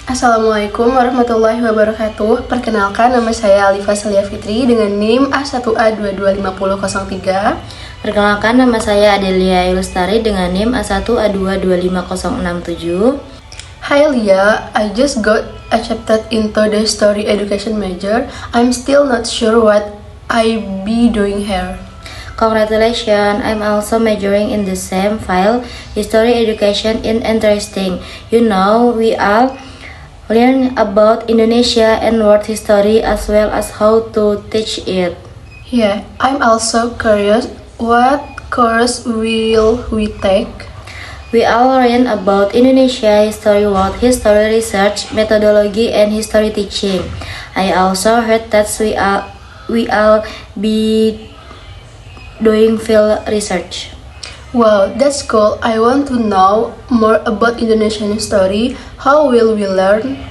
Assalamualaikum warahmatullahi wabarakatuh. Perkenalkan, nama saya Alifa Salia Fitri dengan NIM A1A225003. Perkenalkan, nama saya Adelia Ilustari dengan NIM A1A2250067. Hi Lia, I just got accepted into the History Education major. I'm still not sure what I be doing here. Congratulations, I'm also majoring in the same field, History Education in Interesting. You know, we all learn about Indonesia and world history as well as how to teach it. Yeah, I'm also curious, what course will we take? We all learn about Indonesia history, world history research, methodology, and history teaching. I also heard that we all be doing field research. Wow, that's cool. I want to know more about Indonesian history. How will we learn?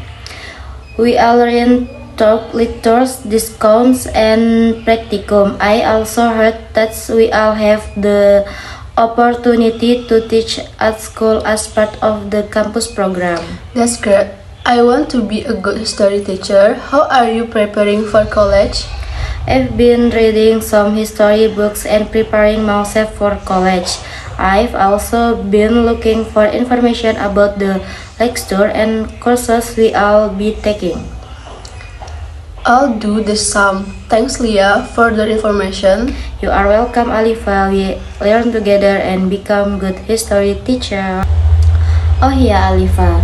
We all learn talk, lectures, discounts, and practicum. I also heard that we all have the opportunity to teach at school as part of the campus program. That's great. I want to be a good history teacher. How are you preparing for college? I've been reading some history books and preparing myself for college. I've also been looking for information about the lecture and courses we all be taking. I'll do the same. Thanks Leah for the information. You are welcome, Alifa. We learn together and become good history teacher. Oh yeah, Alifa.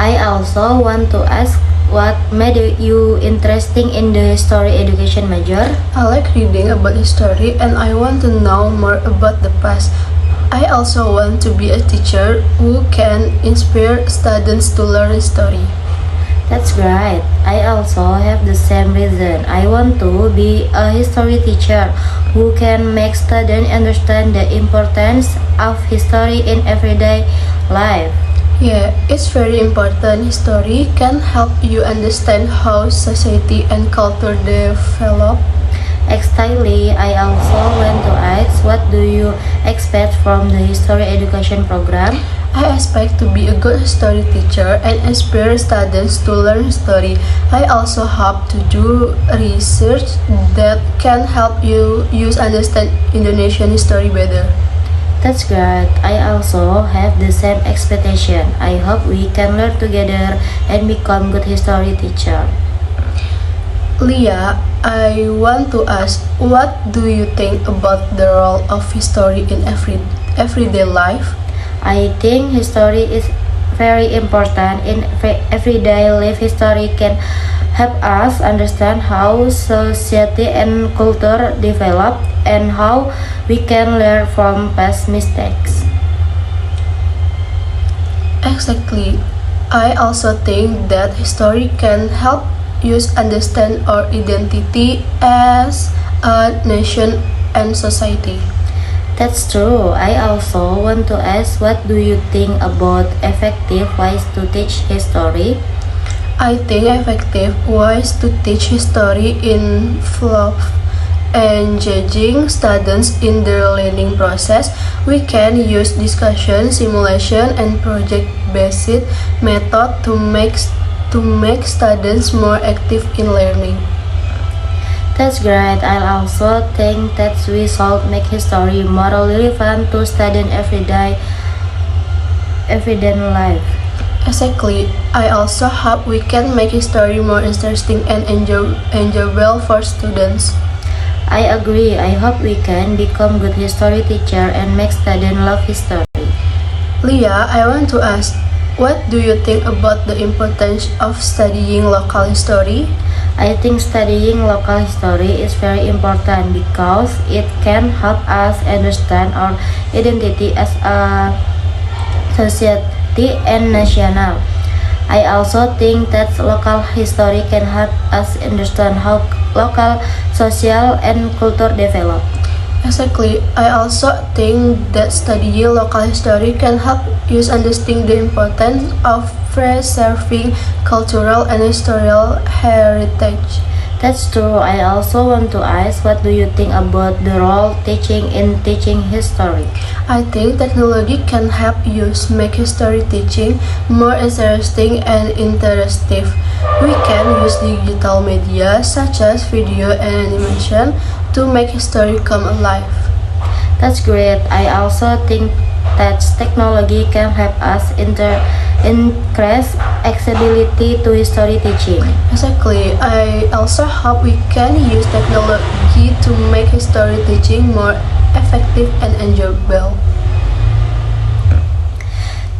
I also want to ask, what made you interested in the history education major? I like reading about history and I want to know more about the past. I also want to be a teacher who can inspire students to learn history. That's great. I also have the same reason. I want to be a history teacher who can make students understand the importance of history in everyday life. Yeah, it's very important. History can help you understand how society and culture develop. Exactly. I also want to ask, what do you expect from the history education program? I expect to be a good history teacher and inspire students to learn history. I also hope to do research that can help you understand Indonesian history better. That's great. I also have the same expectation. I hope we can learn together and become good history teacher. Leah, I want to ask, what do you think about the role of history in everyday life? I think history is very important in everyday life. History can help us understand how society and culture develop and how we can learn from past mistakes. Exactly. I also think that history can help us understand our identity as a nation and society. That's true. I also want to ask, what do you think about effective ways to teach history? I think effective ways to teach history involve engaging students in their learning process. We can use discussion, simulation, and project-based method to make students more active in learning. That's great. I also think that we should make history more relevant to student everyday life. Exactly. I also hope we can make history more interesting and enjoyable for students. I agree. I hope we can become good history teacher and make students love history. Leah, I want to ask, what do you think about the importance of studying local history? I think studying local history is very important because it can help us understand our identity as a society and national. I also think that local history can help us understand how local social and culture develop. Exactly. I also think that studying local history can help us understand the importance of preserving cultural and historical heritage. That's true. I also want to ask, what do you think about the role teaching in teaching history? I think technology can help you make history teaching more interesting and interactive. We can use digital media such as video and animation to make history come alive. That's great. I also think that technology can help us increase accessibility to history teaching. Exactly. I also hope we can use technology to make history teaching more effective and enjoyable.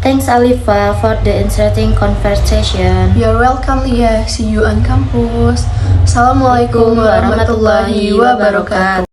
Thanks Alifa for the interesting conversation. You're welcome, Lia. See you on campus. Assalamualaikum warahmatullahi wabarakatuh.